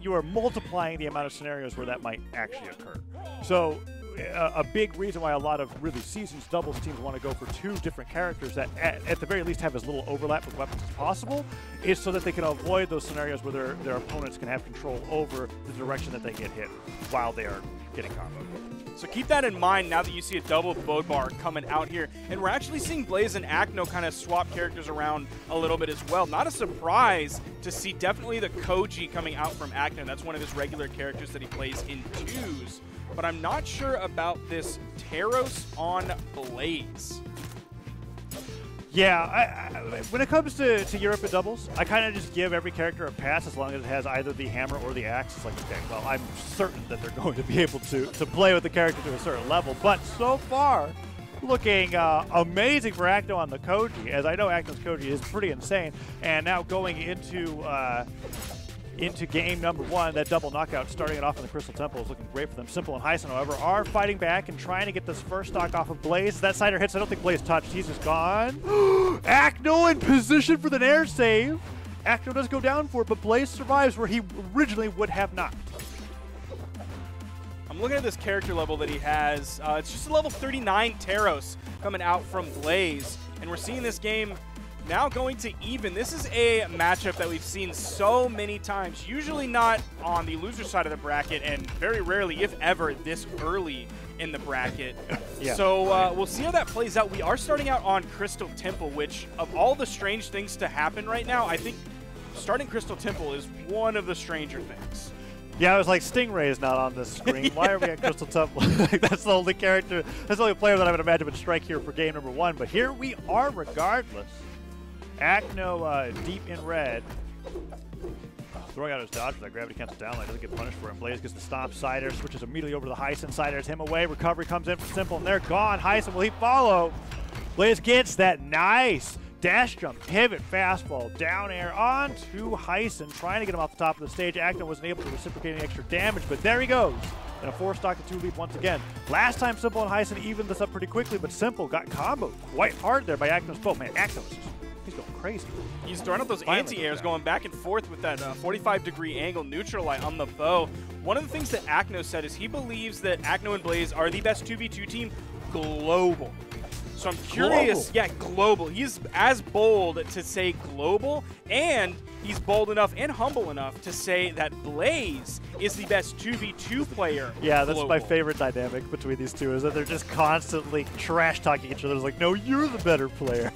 you are multiplying the amount of scenarios where that might actually occur. So a big reason why a lot of really seasoned doubles teams want to go for two different characters that at the very least have as little overlap with weapons as possible is so that they can avoid those scenarios where their opponents can have control over the direction that they get hit while they are getting comboed. So keep that in mind now that you see a double bow bar coming out here. And we're actually seeing Blaze and Acno kind of swap characters around a little bit as well. Not a surprise to see definitely the Koji coming out from Acno. That's one of his regular characters that he plays in twos. But I'm not sure about this Teros on Blaze. Yeah, when it comes to Europe and doubles, I kind of just give every character a pass as long as it has either the hammer or the axe. It's like, okay, well, I'm certain that they're going to be able to play with the character to a certain level. But so far, looking amazing for Acno on the Koji, as I know Acno's Koji is pretty insane. And now going into game number one, that double knockout, starting it off in the Crystal Temple, is looking great for them. Simple and Hysen, however, are fighting back and trying to get this first stock off of Blaze. That cider hits. I don't think Blaze touched. He's just gone. Acno in position for the nair save. Acno does go down for it, but Blaze survives where he originally would have not. I'm looking at this character level that he has. It's just a level 39 Teros coming out from Blaze, and we're seeing this game now going to even. This is a matchup that we've seen so many times, usually not on the loser side of the bracket, and very rarely, if ever, this early in the bracket. Yeah. So we'll see how that plays out. We are starting out on Crystal Temple, which of all the strange things to happen right now, I think starting Crystal Temple is one of the stranger things. Yeah, I was like, Stingray is not on this screen. Why are we at Crystal Temple? That's the only character, that's the only player that I would imagine would strike here for game number one. But here we are regardless. Acno deep in red. Throwing out his dodge for that gravity cancel downlight. Doesn't get punished for it. Blaze gets the stomp. Cider switches immediately over to the Hysen. Cider's him away. Recovery comes in for Simple, and they're gone. Hysen, will he follow? Blaze gets that nice dash jump, pivot, fastball, down air onto Hysen, trying to get him off the top of the stage. Acno wasn't able to reciprocate any extra damage, but there he goes. And a 4-stock to 2-leap once again. Last time Simple and Hysen evened this up pretty quickly, but Simple got comboed quite hard there by Acno's bow. Man, Acno is just, he's going crazy. He's throwing out those anti-airs, going back and forth with that 45-degree angle neutral light on the bow. One of the things that Acno said is he believes that Acno and Blaze are the best 2v2 team global. So I'm curious, global. Yeah, global. He's as bold to say global, and he's bold enough and humble enough to say that Blaze is the best 2v2 player. Yeah, that's my favorite dynamic between these two, is that they're just constantly trash-talking each other. It's like, no, you're the better player.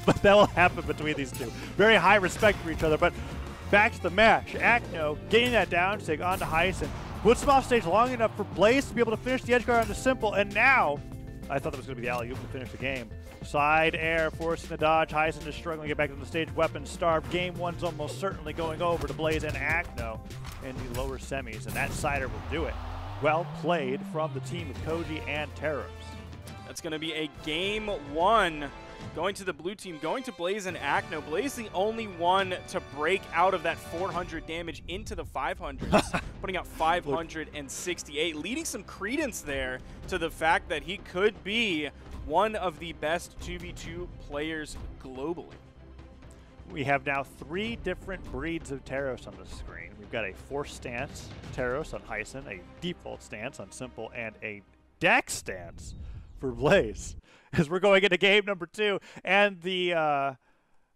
But that will happen between these two. Very high respect for each other, but back to the match. Acno getting that down to take on to Hysen. Puts him off stage long enough for Blaze to be able to finish the edge guard onto Simple, and now I thought that was going to be the alley-oop to finish the game. Side air, forcing the dodge. Hysen is struggling to get back to the stage. Weapons starved. Game one's almost certainly going over to Blaze and Acno in the lower semis, and that cider will do it. Well played from the team of Koji and Teros. That's going to be a game one going to the blue team, going to Blaze and Acno. Blaze the only one to break out of that 400 damage into the 500s, putting out 568, leading some credence there to the fact that he could be one of the best 2v2 players globally. We have now 3 different breeds of Teros on the screen. We've got a force stance Teros on Hysen, a default stance on Simple, and a dex stance for Blaze. As we're going into game number 2, and the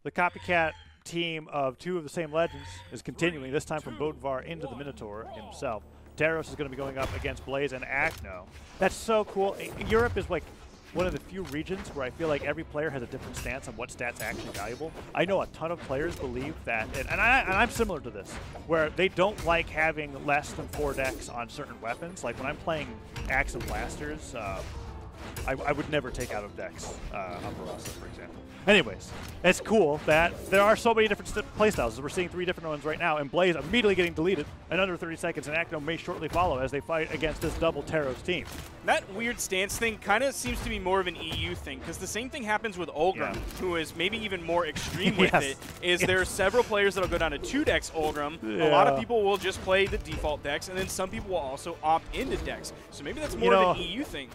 copycat team of 2 of the same legends is continuing, this time from Bodvar into the Minotaur himself. Teros is going to be going up against Blaze and Acno. That's so cool. Europe is like one of the few regions where I feel like every player has a different stance on what stats actually valuable. I know a ton of players believe that, and I'm similar to this, where they don't like having less than 4 decks on certain weapons. Like when I'm playing Axe and Blasters, I would never take out of decks on Brawlhalla, for example. Anyways, it's cool that there are so many different playstyles. We're seeing 3 different ones right now, and Blaze immediately getting deleted in under 30 seconds, and Acno may shortly follow as they fight against this double Teros team. That weird stance thing kind of seems to be more of an EU thing, because the same thing happens with Ulgrim, who is maybe even more extreme with it, is there are several players that will go down to 2 decks Ulgrim. A lot of people will just play the default decks, and then some people will also opt into decks. So maybe that's more of an EU thing.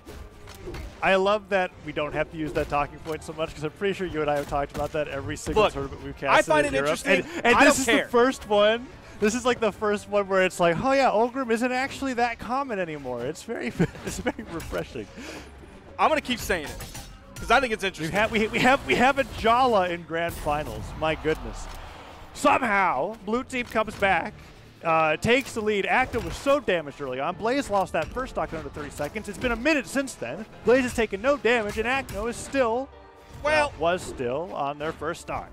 I love that we don't have to use that talking point so much, because I'm pretty sure you and I have talked about that every single tournament we've cast. I find it interesting. And this is the first one This is like the first one where it's like, oh yeah, Ulgrim isn't actually that common anymore. It's very refreshing. I'm gonna keep saying it because I think it's interesting. We have a Jala in grand finals. My goodness. Somehow, blue team comes back, takes the lead. Acno was so damaged early on. Blaze lost that first stock in under 30 seconds. It's been a minute since then. Blaze has taken no damage, and Acno is still, was still on their first stock.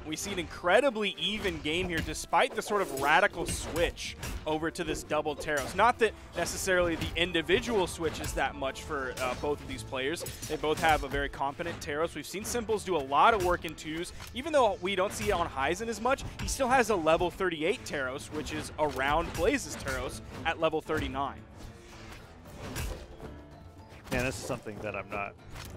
We see an incredibly even game here despite the sort of radical switch over to this double Taros. Not that necessarily the individual switches that much for both of these players. They both have a very competent Taros. We've seen Simples do a lot of work in twos. Even though we don't see it on Hysen as much, he still has a level 38 Taros, which is around Blaze's Taros at level 39. Yeah, this is something that I'm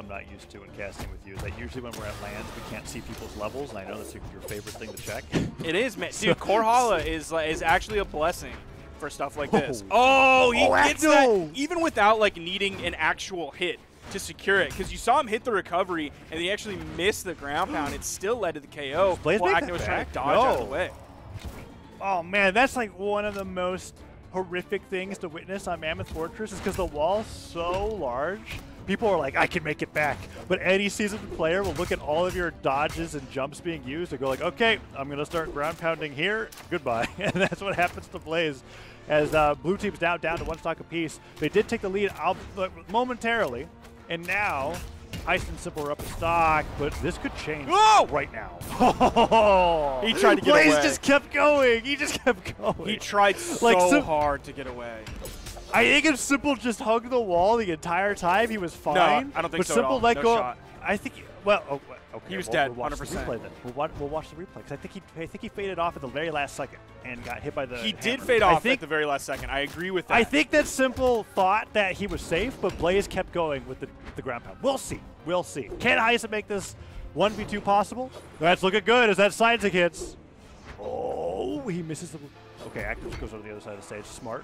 not used to in casting with you. Is that usually when we're at lands, we can't see people's levels, and I know that's your favorite thing to check. It is, man. Dude, Brawlhalla is actually a blessing for stuff like this. Oh, he gets that even without like needing an actual hit to secure it, because you saw him hit the recovery and he actually missed the ground pound. It still led to the KO. While Acno was trying to dodge out of the way. Oh man, that's like one of the most horrific things to witness on Mammoth Fortress is because the wall's so large. People are like, I can make it back. But any seasoned player will look at all of your dodges and jumps being used and go like, okay, I'm going to start ground pounding here. Goodbye. And that's what happens to Blaze as blue team's now down to one stock apiece. They did take the lead momentarily. And now Hysen and Simple are up in stock, but this could change right now. He tried to get away. Blaze just kept going. He just kept going. He tried so hard to get away. I think if Simple just hugged the wall the entire time, he was fine. No, I don't think so. But Simple let go. Shot. I think. Okay. He was dead. We'll watch 100%. The replay then. We'll watch the replay because I think he faded off at the very last second and got hit by the. He did fade off at the very last second. I agree with that. I think that Simple thought that he was safe, but Blaze kept going with the ground pound. We'll see. We'll see. Can Hysen make this 1v2 possible? That's looking good as that Seismic hits. Oh, he misses the. Okay, Acno goes over the other side of the stage. Smart.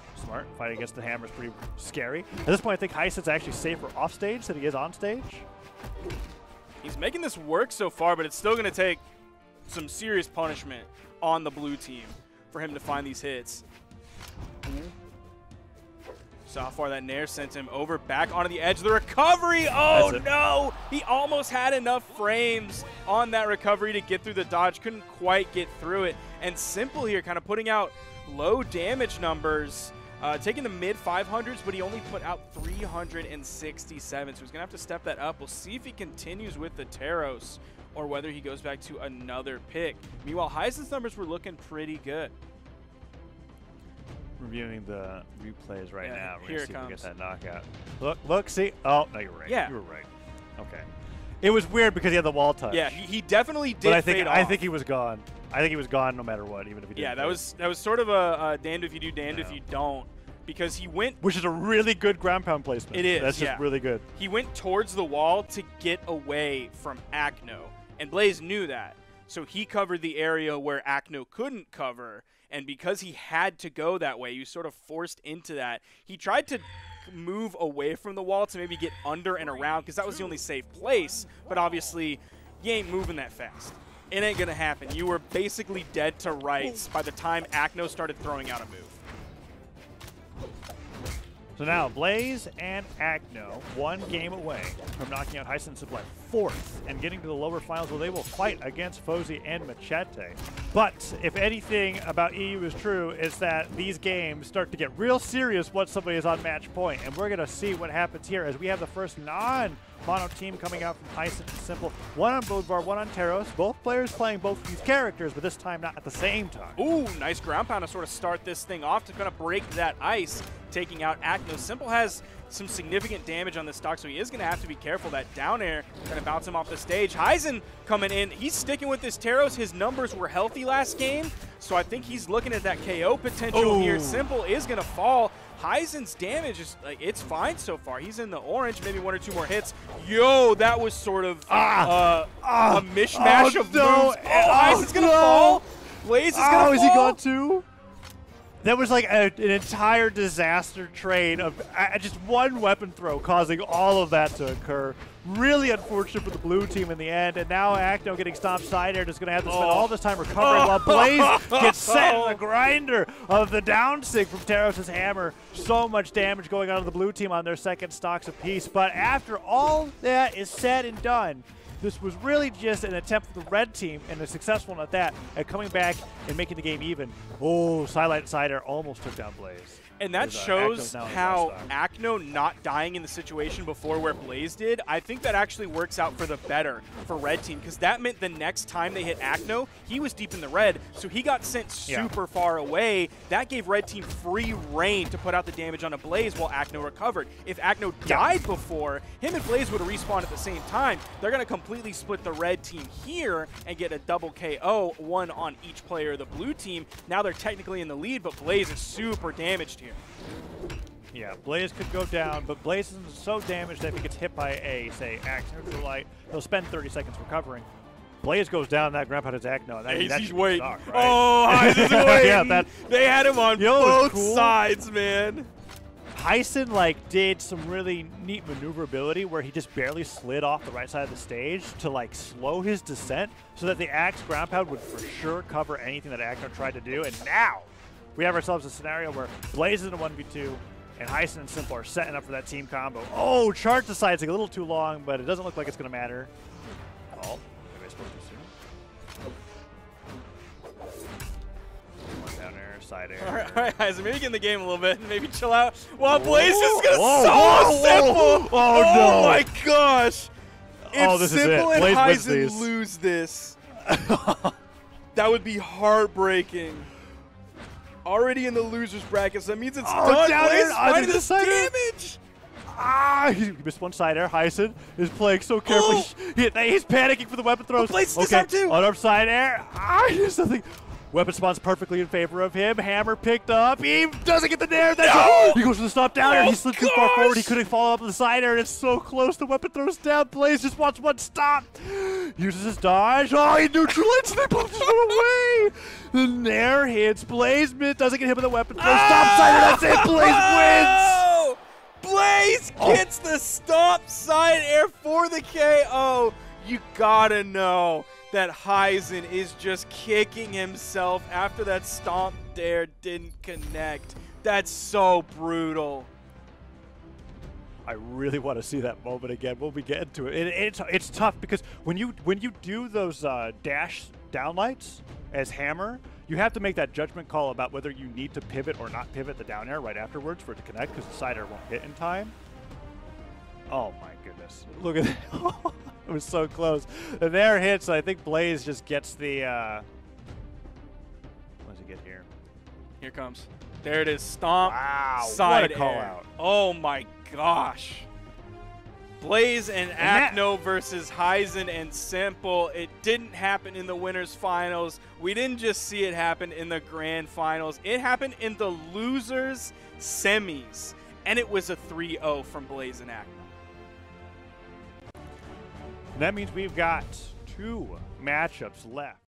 Fighting against the hammer is pretty scary. At this point, I think Hysen's actually safer off stage than he is on stage. He's making this work so far, but it's still going to take some serious punishment on the blue team for him to find these hits. So how far that Nair sent him over back onto the edge of the recovery. Oh no! He almost had enough frames on that recovery to get through the dodge. Couldn't quite get through it. And Simple here kind of putting out low damage numbers. Taking the mid 500s, but he only put out 367, so he's going to have to step that up. We'll see if he continues with the Taros or whether he goes back to another pick. Meanwhile, Hysen's numbers were looking pretty good. Reviewing the replays right now. We're here going to see it if we get comes. that knockout. Look, see? Oh, no, you're right. Yeah. You were right. Okay. It was weird because he had the wall touch. Yeah, he definitely did fade off. I think he was gone. I think he was gone no matter what, even if he didn't. Yeah, that was sort of a damned if you do, damned if you don't. Because he went... Which is a really good ground pound placement. It is, That's just really good. He went towards the wall to get away from Acno, and Blaze knew that. So he covered the area where Acno couldn't cover, and because he had to go that way, he was sort of forced into that. He tried to move away from the wall to maybe get under and around, because that was the only safe place, but obviously, you ain't moving that fast. It ain't going to happen. You were basically dead to rights by the time Acno started throwing out a move. So now, Blaze and Acno, one game away from knocking out Hysen and Simple at 4th and getting to the lower finals where they will fight against Fozy and Machete. But if anything about EU is true, is that these games start to get real serious once somebody is on match point. And we're going to see what happens here as we have the first non-mono team coming out from Hysen and Simple. One on Bodvar, one on Taros. Both players playing both of these characters, but this time not at the same time. Ooh, nice ground pound to sort of start this thing off to kind of break that ice, taking out Acno. Simple has some significant damage on the stock, so he is going to have to be careful. That down air going to bounce him off the stage. Hysen coming in. He's sticking with this Taros. His numbers were healthy last game, so I think he's looking at that KO potential here. Simple is going to fall. Hysen's damage is, like, it's fine so far. He's in the orange, maybe 1 or 2 more hits. Yo, that was sort of a mishmash of moves. Hysen's going to fall. Blaze is going to fall. Is he gone too? That was like an entire disaster train of just one weapon throw causing all of that to occur. Really unfortunate for the blue team in the end, and now Acno getting stomped side air, just going to have to spend all this time recovering while Blaze gets set in the grinder of the down sig from Teros' hammer. So much damage going on to the blue team on their second stocks apiece, but after all that is said and done, this was really just an attempt for the red team, and a successful one at that, at coming back and making the game even. Oh, Silent Cider almost took down Blaze. And that shows how Acno not dying in the situation before where Blaze did, I think that actually works out for the better for red team, because that meant the next time they hit Acno, he was deep in the red, so he got sent super far away. That gave red team free reign to put out the damage on a Blaze while Acno recovered. If Acno died before, him and Blaze would have respawned at the same time. They're going to completely split the red team here and get a double KO, one on each player of the blue team. Now they're technically in the lead, but Blaze is super damaged here. Yeah, Blaze could go down, but Blaze is so damaged that if he gets hit by a, say, axe neutral light, he'll spend 30 seconds recovering. Blaze goes down, that grandpa hits Acno. He's waiting. Right? Oh, Hysen's waiting. Yeah, they had him on both sides, man. Hysen did some really neat maneuverability where he just barely slid off the right side of the stage to slow his descent so that the axe ground pound would for sure cover anything that Acno tried to do. And now we have ourselves a scenario where Blaze is in a 1v2 and Hysen and Simple are setting up for that team combo. Oh, chart decides a little too long, but it doesn't look like it's going to matter. Oh, maybe I spoke too soon. One down air, side air. All right, Hysen, maybe get in the game a little bit and maybe chill out. While Blaze is going to Simple. Oh, no. Oh, my gosh. If this Simple is it. and Blaze Hysen lose this, that would be heartbreaking. Already in the loser's brackets. That means it's done. Blaze fighting this damage. He missed one side air. Hysen is playing so carefully. He's panicking for the weapon throws. Blaze disarmed too. On up side air. There's nothing. Weapon spawns perfectly in favor of him. Hammer picked up. He doesn't get the nair. He goes for the stop down air. He slipped too far forward. He couldn't follow up with the side air, and it's so close. The weapon throws down. Blaze just wants one stop. Uses his dodge. Oh, he neutralizes. They both just run away. The nair hits. Blaze doesn't get hit with the weapon throw. Stop side air. That's it. Blaze wins. Blaze gets the stop side air for the KO. You gotta know that Hysen is just kicking himself after that stomp dare didn't connect. That's so brutal. I really want to see that moment again. We'll be getting to it. It's tough because when you do those dash downlights as hammer, you have to make that judgment call about whether you need to pivot or not pivot the down air right afterwards for it to connect, because the side air won't hit in time. Oh my goodness. Look at that. It was so close. The nair hits, I think Blaze just gets the what does he get here? Here comes. There it is. Stomp. Wow. Side what a call air. out. Oh my gosh. Blaze and Acno versus Hysen and Simple. It didn't happen in the winners finals. We didn't just see it happen in the grand finals. It happened in the losers semis. And it was a 3-0 from Blaze and Acno. And that means we've got 2 matchups left.